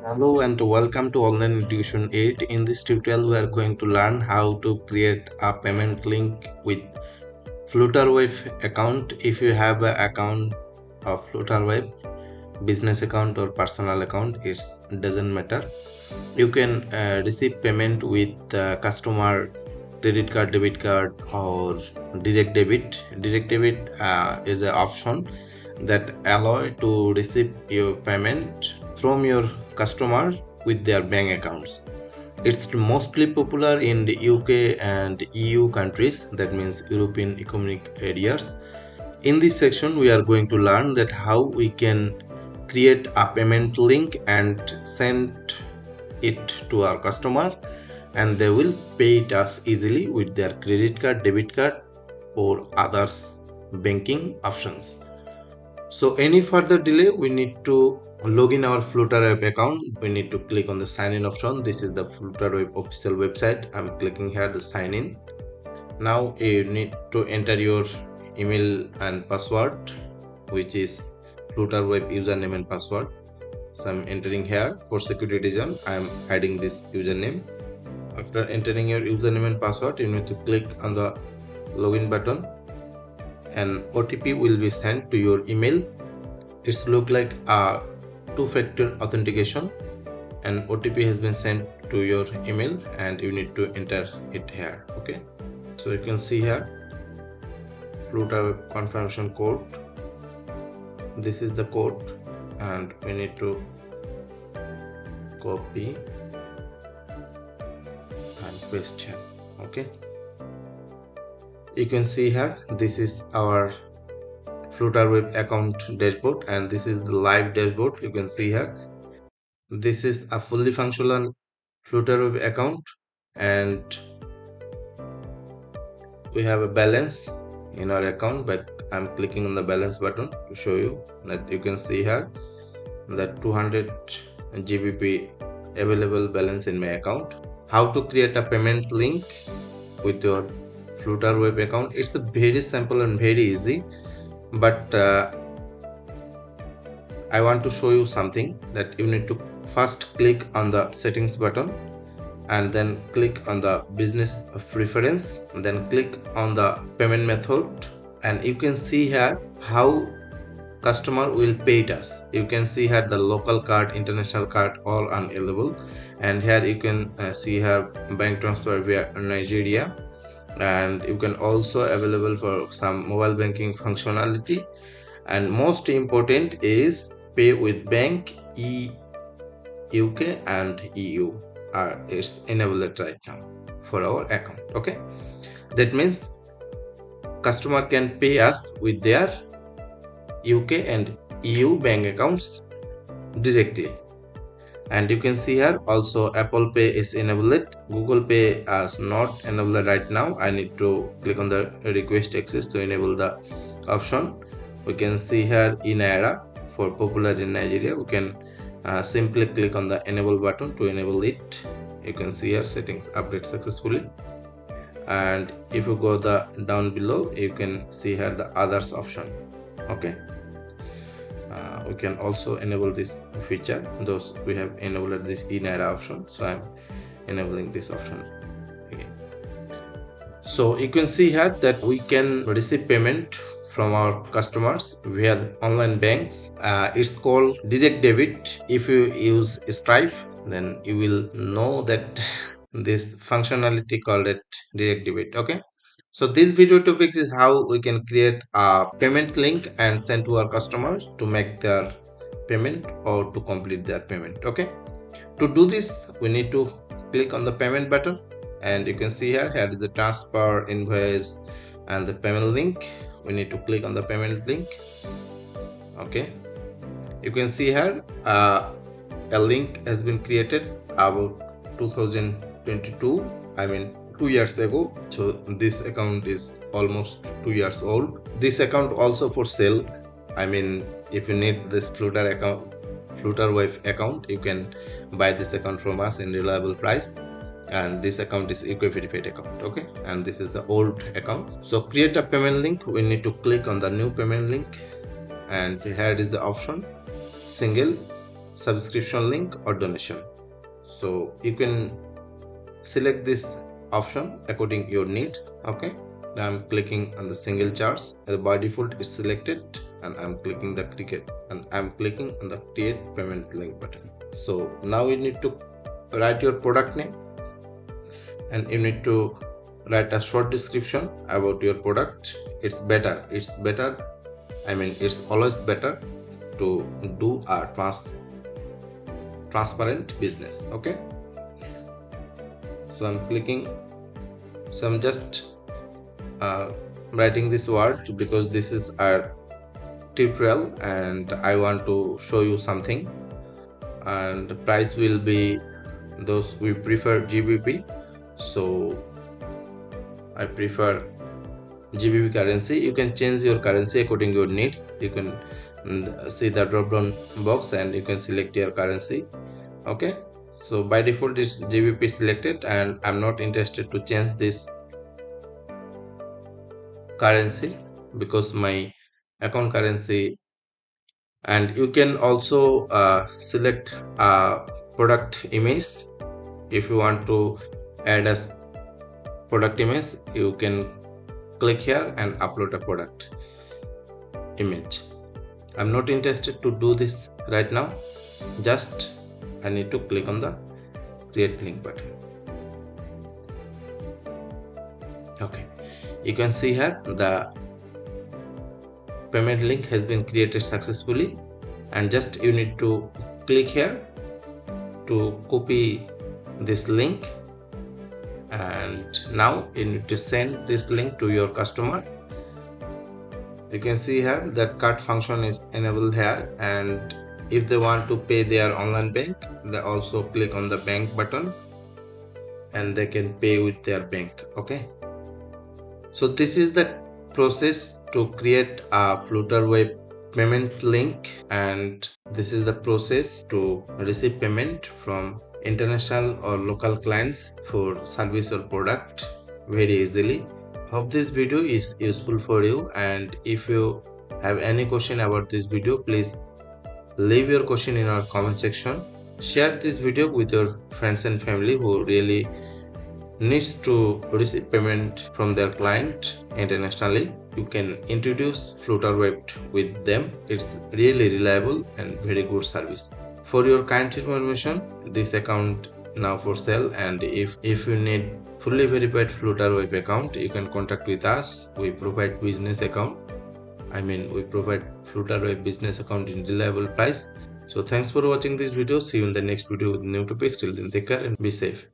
Hello and welcome to Online Education Aid. In this tutorial, we are going to learn how to create a payment link with FlutterWave account. If you have an account of FlutterWave, business account or personal account, it doesn't matter. You can receive payment with customer credit card, debit card, or direct debit. Direct debit is an option that allow to receive your payment from your customer with their bank accounts. It's mostly popular in the UK and EU countries, that means European Economic Areas. In this section, we are going to learn that how we can create a payment link and send it to our customer, and they will pay it us easily with their credit card, debit card, or others banking options. So any further delay, we need to log in our FlutterWave account. We need to click on the sign in option. This is the FlutterWave official website. I'm clicking here the sign in. Now you need to enter your email and password, which is FlutterWave username and password. So I'm entering here. For security reason, I'm adding this username. After entering your username and password, you need to click on the login button. An OTP will be sent to your email. It's look like a two-factor authentication. An OTP has been sent to your email and you need to enter it here. Okay, so you can see here Flutter confirmation code. This is the code and we need to copy and paste here. Okay, you can see here this is our FlutterWave account dashboard and this is the live dashboard. You can see here this is a fully functional FlutterWave account and we have a balance in our account, but I'm clicking on the balance button to show you that you can see here that 200 GBP available balance in my account. How to create a payment link with your FlutterWave account? It's a very simple and very easy, but I want to show you something that you need to first click on the settings button and then click on the business preference, and then click on the payment method, and you can see here how customer will pay it us. You can see here the local card, international card, all available, and here you can see here bank transfer via Nigeria, and you can also available for some mobile banking functionality, and most important is pay with bank UK and EU is enabled right now for our account. Okay, that means customer can pay us with their UK and EU bank accounts directly. And you can see here also Apple Pay is enabled. Google Pay is not enabled right now. I need to click on the request access to enable the option. We can see here in era for popular in Nigeria. We can simply click on the enable button to enable it. You can see here settings update successfully, and if you go the down below, you can see here the others option. Okay, we can also enable this feature. Those we have enabled this in era option, so I'm enabling this option again. So you can see here that we can receive payment from our customers via online banks. It's called direct debit. If you use Stripe, then you will know that this functionality called it direct debit. Okay, so this video topics is how we can create a payment link and send to our customers to make their payment or to complete their payment. Okay, to do this we need to click on the payment button, and you can see here is the transfer, invoice, and the payment link. We need to click on the payment link. Okay, you can see here a link has been created about 2022, I mean 2 years ago. So this account is almost 2 years old. This account also for sale. I mean, if you need this FlutterWave account, you can buy this account from us in reliable price, and this account is UK verified account. Okay, and this is the old account. So create a payment link. We need to click on the new payment link, and here is the option single subscription link or donation. So you can select this option according to your needs. Okay, now I'm clicking on the single charts. By default it's selected, and I'm clicking the cricket, and I'm clicking on the create payment link button. So now you need to write your product name, and you need to write a short description about your product. It's better, I mean it's always better to do a transparent business. Okay, so I'm just writing this word because this is our tutorial and I want to show you something, and the price will be those we prefer GBP, so I prefer GBP currency. You can change your currency according to your needs. You can see the drop down box and you can select your currency. Okay, so by default it's GBP selected, and I'm not interested to change this currency because my account currency. And you can also select a product image. If you want to add a product image, you can click here and upload a product image. I'm not interested to do this right now, just I need to click on the create link button. Okay, you can see here the payment link has been created successfully, and just you need to click here to copy this link, and now you need to send this link to your customer. You can see here that card function is enabled here, and if they want to pay their online bank, they also click on the bank button and they can pay with their bank. Okay, so this is the process to create a FlutterWave payment link, and this is the process to receive payment from international or local clients for service or product very easily. Hope this video is useful for you, and if you have any question about this video, please leave your question in our comment section. Share this video with your friends and family who really needs to receive payment from their client internationally. You can introduce FlutterWave with them. It's really reliable and very good service. For your kind information, this account now for sale, and if you need fully verified FlutterWave account, you can contact with us. We provide business account, we provide FlutterWave business account in reliable price. So thanks for watching this video. See you in the next video with new topics. Till then, take care and be safe.